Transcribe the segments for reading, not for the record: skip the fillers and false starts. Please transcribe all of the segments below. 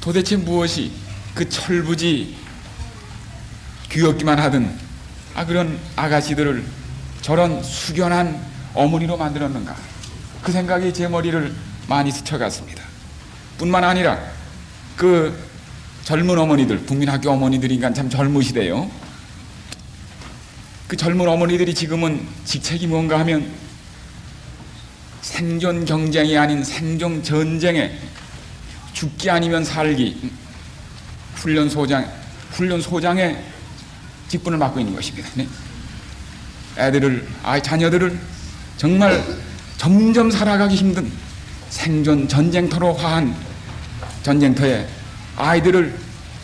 도대체 무엇이 그 철부지 귀엽기만 하던 그런 아가씨들을 저런 숙연한 어머니로 만들었는가, 그 생각이 제 머리를 많이 스쳐갔습니다. 뿐만 아니라 그 젊은 어머니들, 국민학교 어머니들인가 참 젊으시대요. 그 젊은 어머니들이 지금은 직책이 뭔가 하면 생존 경쟁이 아닌 생존 전쟁에 죽기 아니면 살기 훈련소장의 직분을 맡고 있는 것입니다. 네. 자녀들을 정말 점점 살아가기 힘든 생존 전쟁터로 화한 전쟁터에 아이들을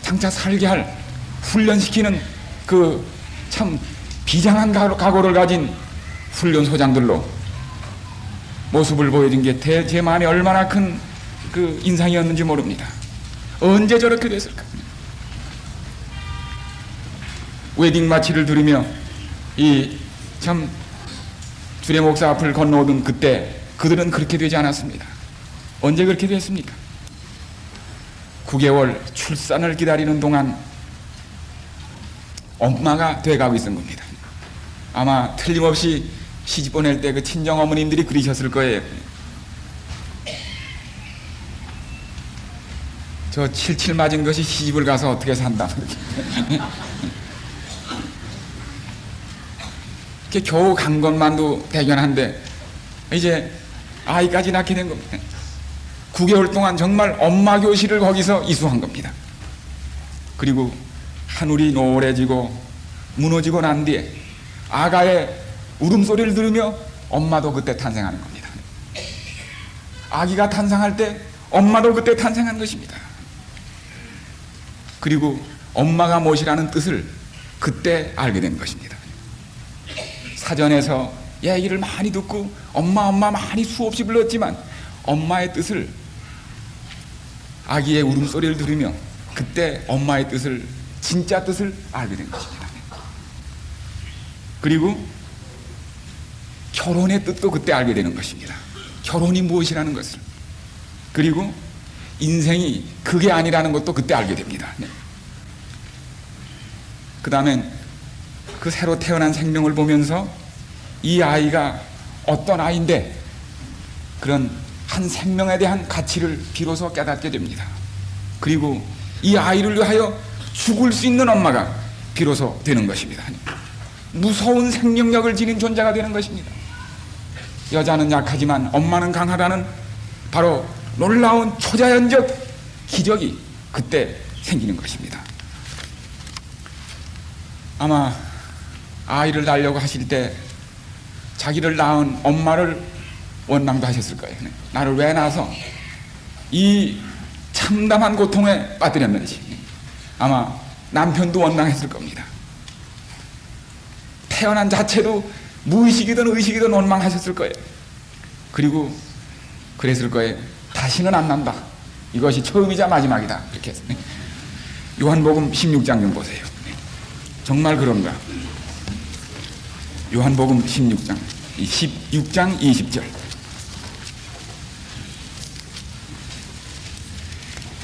장차 살게 할 훈련시키는 그 참 비장한 각오를 가진 훈련소장들로 모습을 보여준 게 제 마음에 얼마나 큰 그 인상이었는지 모릅니다. 언제 저렇게 됐을까? 웨딩 마치를 들으며 이 참 주례 목사 앞을 건너오던 그때 그들은 그렇게 되지 않았습니다. 언제 그렇게 됐습니까? 9개월 출산을 기다리는 동안 엄마가 돼가고 있는 겁니다. 아마 틀림없이 시집 보낼 때 그 친정 어머님들이 그러셨을 거예요. 저 칠칠 맞은 것이 시집을 가서 어떻게 산다. 이렇게 겨우 간 것만도 대견한데 이제 아이까지 낳게 된 겁니다. 9개월 동안 정말 엄마 교실을 거기서 이수한 겁니다. 그리고 하늘이 노래지고 무너지고 난 뒤에 아가의 울음소리를 들으며 엄마도 그때 탄생하는 겁니다. 아기가 탄생할 때 엄마도 그때 탄생한 것입니다. 그리고 엄마가 무엇이라는 뜻을 그때 알게 된 것입니다. 사전에서 얘기를 많이 듣고 엄마 많이 수없이 불렀지만 엄마의 뜻을, 아기의 울음소리를 들으며 그때 엄마의 뜻을, 진짜 뜻을 알게 된 것입니다. 그리고 결혼의 뜻도 그때 알게 되는 것입니다. 결혼이 무엇이라는 것을. 그리고 인생이 그게 아니라는 것도 그때 알게 됩니다. 그 다음엔 그 새로 태어난 생명을 보면서 이 아이가 어떤 아이인데 그런 한 생명에 대한 가치를 비로소 깨닫게 됩니다. 그리고 이 아이를 위하여 죽을 수 있는 엄마가 비로소 되는 것입니다. 무서운 생명력을 지닌 존재가 되는 것입니다. 여자는 약하지만 엄마는 강하다는 바로 놀라운 초자연적 기적이 그때 생기는 것입니다. 아마 아이를 낳으려고 하실 때 자기를 낳은 엄마를 원망도 하셨을 거예요. 나를 왜 낳아서 이 참담한 고통에 빠뜨렸는지. 아마 남편도 원망했을 겁니다. 태어난 자체도 무의식이든 의식이든 원망하셨을 거예요. 그리고 그랬을 거예요. 다시는 안 난다. 이것이 처음이자 마지막이다. 이렇게 해서. 요한복음 16장 좀 보세요. 정말 그런가? 요한복음 16장 20절.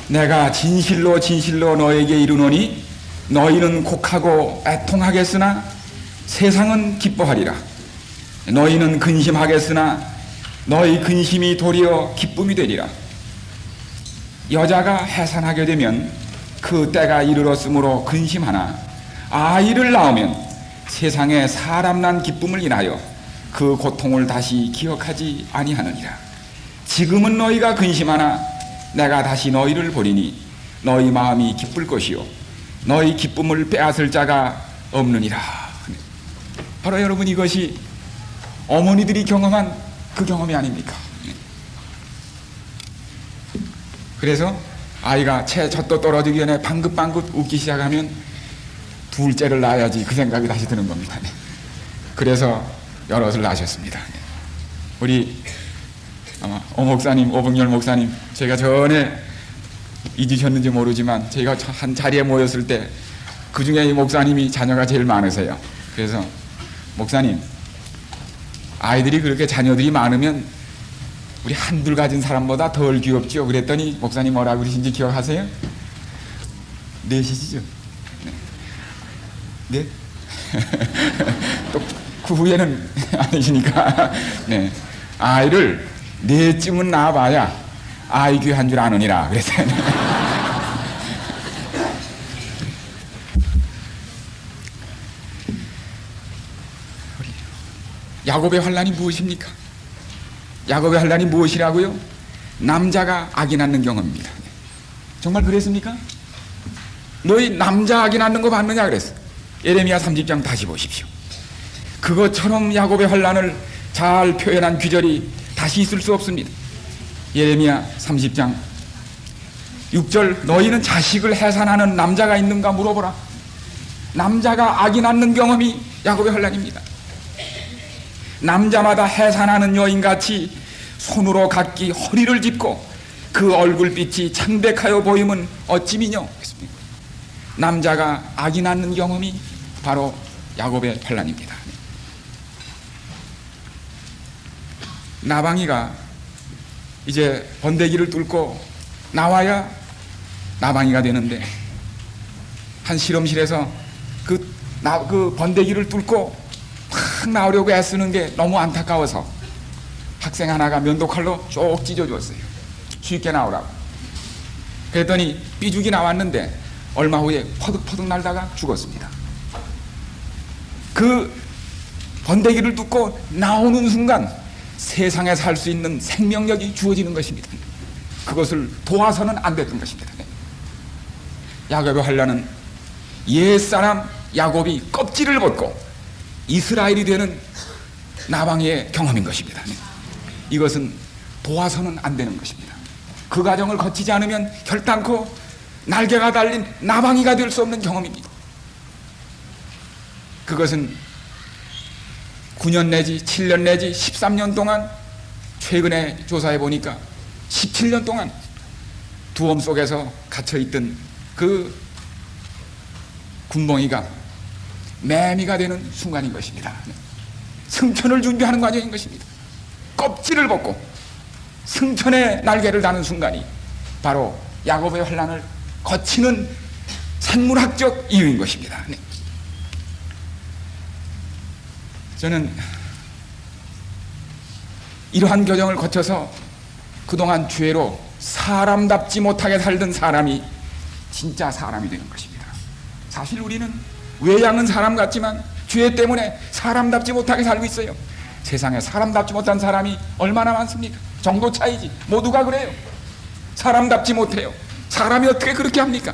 내가 진실로 너에게 이르노니 너희는 곡하고 애통하겠으나 세상은 기뻐하리라. 너희는 근심하겠으나 너희 근심이 도리어 기쁨이 되리라. 여자가 해산하게 되면 그 때가 이르렀으므로 근심하나 아이를 낳으면 세상에 사람 난 기쁨을 인하여 그 고통을 다시 기억하지 아니하느니라. 지금은 너희가 근심하나 내가 다시 너희를 보리니 너희 마음이 기쁠 것이요 너희 기쁨을 빼앗을 자가 없느니라. 바로 여러분, 이것이 어머니들이 경험한 그 경험이 아닙니까? 그래서 아이가 채 젖도 떨어지기 전에 방긋방긋 웃기 시작하면 둘째를 낳아야지, 그 생각이 다시 드는 겁니다. 그래서 여럿을 낳으셨습니다. 우리 아마 목사님, 오봉열 목사님, 제가 전에 잊으셨는지 모르지만 저희가 한 자리에 모였을 때 그 중에 이 목사님이 자녀가 제일 많으세요. 그래서 목사님, 아이들이 그렇게 자녀들이 많으면 우리 한둘 가진 사람보다 덜 귀엽죠. 그랬더니 목사님 뭐라고 그러신지 기억하세요? 넷이시죠? 네? 또 그 후에는 아니시니까. 네. 아이를 넷쯤은 낳아봐야 아이 귀한 줄 아느니라 그랬어요. 야곱의 환난이 무엇입니까? 야곱의 환난이 무엇이라고요? 남자가 아기 낳는 경험입니다. 정말 그랬습니까? 너희 남자 아기 낳는 거 봤느냐 그랬어. 예레미야 30장 다시 보십시오. 그것처럼 야곱의 환난을 잘 표현한 규절이 다시 있을 수 없습니다. 예레미야 30장 6절 너희는 자식을 해산하는 남자가 있는가 물어보라. 남자가 아기 낳는 경험이 야곱의 환난입니다. 남자마다 해산하는 여인같이 손으로 각기 허리를 짚고 그 얼굴빛이 창백하여 보임은 어찌 미뇨? 남자가 아기 낳는 경험이 바로 야곱의 환난입니다. 나방이가 이제 번데기를 뚫고 나와야 나방이가 되는데 한 실험실에서 그 번데기를 뚫고 막 나오려고 애쓰는 게 너무 안타까워서 학생 하나가 면도칼로 쭉 찢어줬어요. 쉽게 나오라고. 그랬더니 삐죽이 나왔는데 얼마 후에 퍼득퍼득 날다가 죽었습니다. 그 번데기를 뚫고 나오는 순간 세상에 살 수 있는 생명력이 주어지는 것입니다. 그것을 도와서는 안 됐던 것입니다. 야곱의 환난은 옛사람 야곱이 껍질을 벗고 이스라엘이 되는 나방의 경험인 것입니다. 이것은 도와서는 안 되는 것입니다. 그 과정을 거치지 않으면 결단코 날개가 달린 나방이가 될 수 없는 경험입니다. 그것은 9년 내지 7년 내지 13년 동안, 최근에 조사해 보니까 17년 동안 두엄 속에서 갇혀있던 그 군뱅이가 매미가 되는 순간인 것입니다. 승천을 준비하는 과정인 것입니다. 껍질을 벗고 승천의 날개를 다는 순간이 바로 야곱의 환난을 거치는 생물학적 이유인 것입니다. 저는 이러한 과정을 거쳐서 그동안 죄로 사람답지 못하게 살던 사람이 진짜 사람이 되는 것입니다. 사실 우리는 외양은 사람 같지만 죄 때문에 사람답지 못하게 살고 있어요. 세상에 사람답지 못한 사람이 얼마나 많습니까? 정도 차이지. 모두가 그래요. 사람답지 못해요. 사람이 어떻게 그렇게 합니까?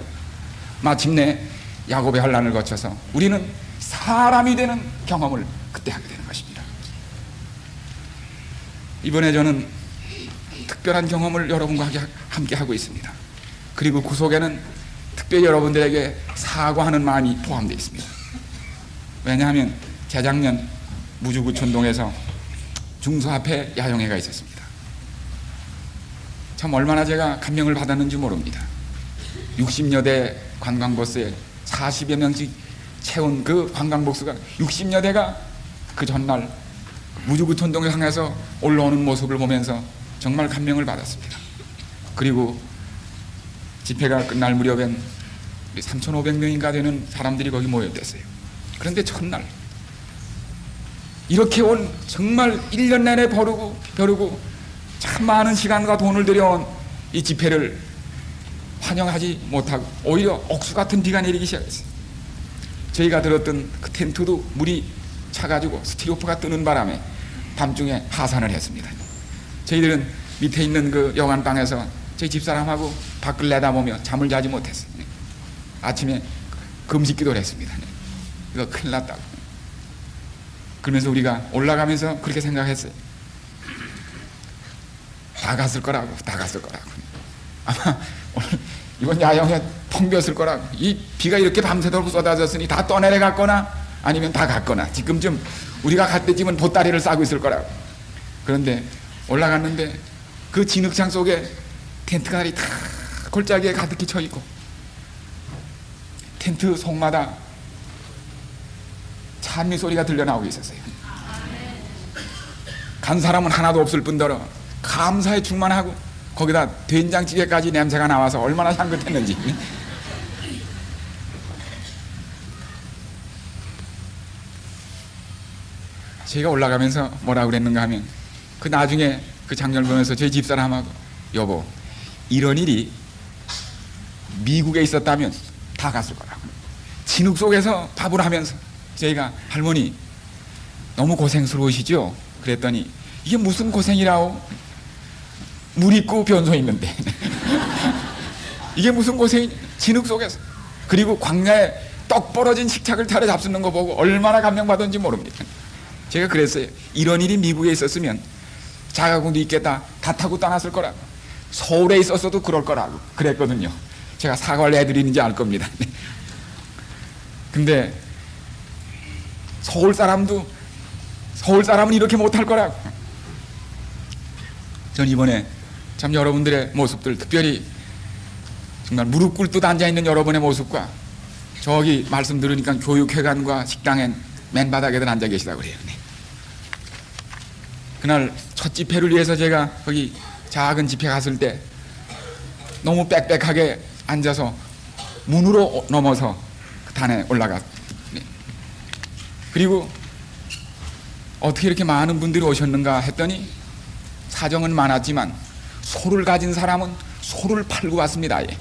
마침내 야곱의 환난을 거쳐서 우리는 사람이 되는 경험을 그때 하게 되는 것입니다. 이번에 저는 특별한 경험을 여러분과 함께 하고 있습니다. 그리고 그 속에는 특별히 여러분들에게 사과하는 마음이 포함되어 있습니다. 왜냐하면 재작년 무주구촌동에서 중소합회 야영회가 있었습니다. 참 얼마나 제가 감명을 받았는지 모릅니다. 60여 대 관광버스에 40여 명씩 채운 그 관광버스가 60여 대가 그 전날 무주구촌동을 향해서 올라오는 모습을 보면서 정말 감명을 받았습니다. 그리고 집회가 끝날 무렵엔 3,500명인가 되는 사람들이 거기 모였댔어요. 그런데 첫날 이렇게 온 정말 1년 내내 벼르고 참 많은 시간과 돈을 들여온 이 집회를 환영하지 못하고 오히려 억수 같은 비가 내리기 시작했어요. 저희가 들었던 그 텐트도 물이 차가지고 스티로포가 뜨는 바람에 밤중에 하산을 했습니다. 저희들은 밑에 있는 그 여관방에서 저희 집사람하고 밖을 내다보며 잠을 자지 못했어요. 아침에 금식 기도를 했습니다. 이거 큰일 났다고. 그러면서 우리가 올라가면서 그렇게 생각했어요. 다 갔을 거라고. 아마 오늘 이번 야영에 텅 비었을 거라고. 이 비가 이렇게 밤새도록 쏟아졌으니 다 떠내려갔거나 아니면 다 갔거나 지금쯤 우리가 갈 때쯤은 보따리를 싸고 있을 거라고. 그런데 올라갔는데 그 진흙창 속에 텐트가 다 골짜기에 가득히 쳐 있고 텐트 속마다 찬미 소리가 들려나오고 있었어요. 간 사람은 하나도 없을 뿐더러 감사에 충만하고 거기다 된장찌개까지 냄새가 나와서 얼마나 향긋했는지. 제가 올라가면서 뭐라고 그랬는가 하면 그 나중에 그 장면을 보면서 저희 집사람하고 여보 이런 일이 미국에 있었다면 다 갔을 거라고. 진흙 속에서 밥을 하면서 저희가 할머니 너무 고생스러우시죠? 그랬더니 이게 무슨 고생이라고? 물 있고 변소 있는데 이게 무슨 고생이? 진흙 속에서 그리고 광야에 떡 벌어진 식탁을 차려 잡수는 거 보고 얼마나 감명받은지 모릅니다. 제가 그랬어요. 이런 일이 미국에 있었으면 자가공도 있겠다 다 타고 떠났을 거라고. 서울에 있었어도 그럴 거라고 그랬거든요. 제가 사과를 해드리는지 알 겁니다. 근데 서울 사람은 이렇게 못할 거라고. 전 이번에 참 여러분들의 모습들, 특별히 정말 무릎 꿇듯 앉아있는 여러분의 모습과 저기 말씀 들으니까 교육회관과 식당엔 맨바닥에들 앉아 계시다고 그래요. 네. 그날 첫 집회를 위해서 제가 거기 작은 집회 갔을 때 너무 빽빽하게 앉아서 문으로 넘어서 그 단에 올라갔. 네. 그리고 어떻게 이렇게 많은 분들이 오셨는가 했더니 사정은 많았지만 소를 가진 사람은 소를 팔고 왔습니다. 예.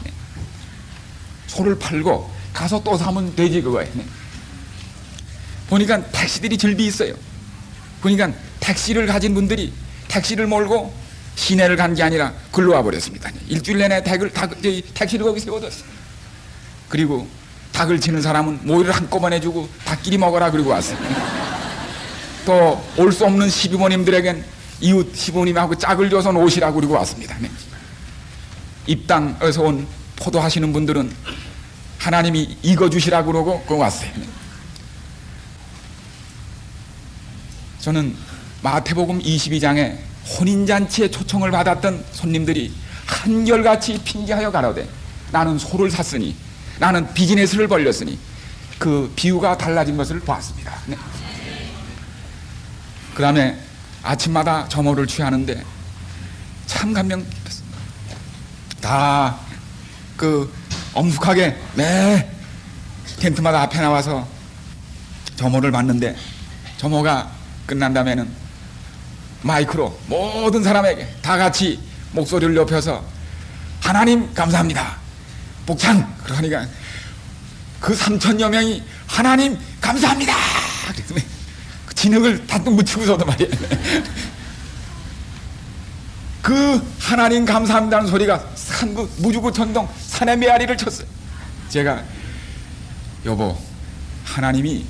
소를 팔고 가서 또 사면 되지 그거에. 네. 보니까 택시들이 절비 있어요. 그러니까 택시를 가진 분들이 택시를 몰고 시내를 간 게 아니라 글로 와버렸습니다. 일주일 내내 택시를 거기 세워뒀어요. 그리고 닭을 치는 사람은 모이를 한꺼번에 주고 닭끼리 먹어라 그러고 왔어요. 또 올 수 없는 시부모님들에겐 이웃 시부모님하고 짝을 줘서 오시라고 그러고 왔습니다. 네. 입당에서 온 포도 하시는 분들은 하나님이 익어주시라고 그러고 그거 왔어요. 네. 저는 마태복음 22장에 혼인잔치에 초청을 받았던 손님들이 한결같이 핑계하여 가로되 나는 소를 샀으니 나는 비즈니스를 벌렸으니 그 비유가 달라진 것을 보았습니다. 네. 그 다음에 아침마다 점호를 취하는데 참 감명 깊었습니다. 다 그 엄숙하게 매 텐트마다 앞에 나와서 점호를 받는데 점호가 끝난 다음에는 마이크로 모든 사람에게 다 같이 목소리를 높여서 하나님 감사합니다. 복창! 그러니까 그 3천여 명이 하나님 감사합니다! 그 진흙을 다 묻히고서도 말이에요. 그 하나님 감사합니다는 소리가 그 무주구천동 산의 메아리를 쳤어요. 제가 여보 하나님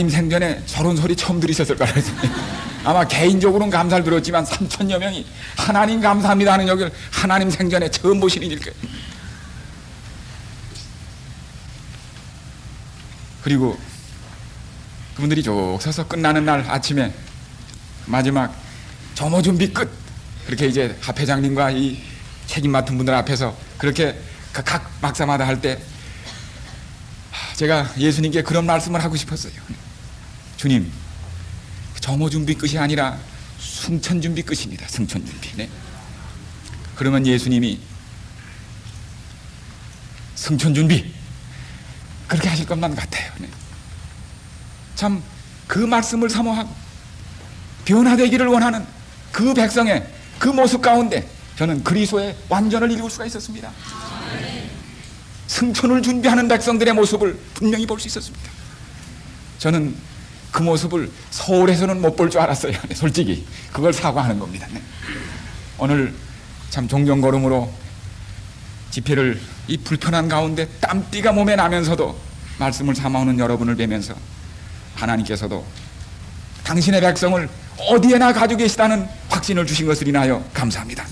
생전에 저런 소리 처음 들으셨을 거라 아마 개인적으로는 감사를 들었지만 3천여 명이 하나님 감사합니다 하는 여기를 하나님 생전에 처음 보시는 일 거예요. 그리고 그분들이 쭉 서서 끝나는 날 아침에 마지막 점호 준비 끝 그렇게 이제 합회장님과 이 책임 맡은 분들 앞에서 그렇게 각 막사마다 할 때 제가 예수님께 그런 말씀을 하고 싶었어요. 주님, 점호 준비 끝이 아니라 승천 준비 끝입니다. 승천 준비. 네. 그러면 예수님이 승천 준비 그렇게 하실 것만 같아요. 네. 참 그 말씀을 사모하고 변화되기를 원하는 그 백성의 그 모습 가운데 저는 그리스도의 완전을 이룰 수가 있었습니다. 승천을 준비하는 백성들의 모습을 분명히 볼 수 있었습니다. 저는 그 모습을 서울에서는 못 볼 줄 알았어요. 솔직히 그걸 사과하는 겁니다. 오늘 참 종경걸음으로 집회를 이 불편한 가운데 땀띠가 몸에 나면서도 말씀을 삼아오는 여러분을 뵈면서 하나님께서도 당신의 백성을 어디에나 가지고 계시다는 확신을 주신 것을 인하여 감사합니다.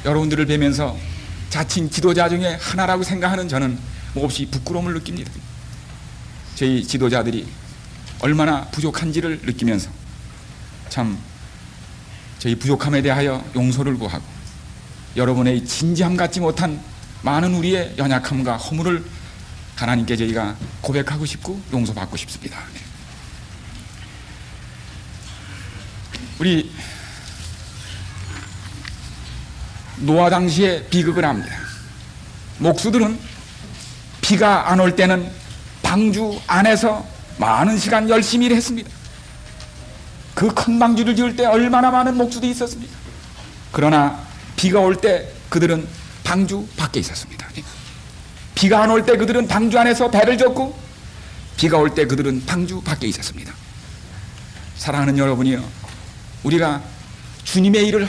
여러분들을 뵈면서 자칭 지도자 중에 하나라고 생각하는 저는 몹시 부끄러움을 느낍니다. 저희 지도자들이 얼마나 부족한지를 느끼면서 참 저희 부족함에 대하여 용서를 구하고 여러분의 진지함 같지 못한 많은 우리의 연약함과 허물을 하나님께 저희가 고백하고 싶고 용서받고 싶습니다. 우리 노아 당시에 비극을 합니다. 목수들은 비가 안 올 때는 방주 안에서 많은 시간 열심히 일했습니다. 그 큰 방주를 지을 때 얼마나 많은 목수들이 있었습니까? 그러나 비가 올 때 그들은 방주 밖에 있었습니다. 비가 안 올 때 그들은 방주 안에서 배를 젓고, 비가 올 때 그들은 방주 밖에 있었습니다. 사랑하는 여러분이요, 우리가 주님의 일을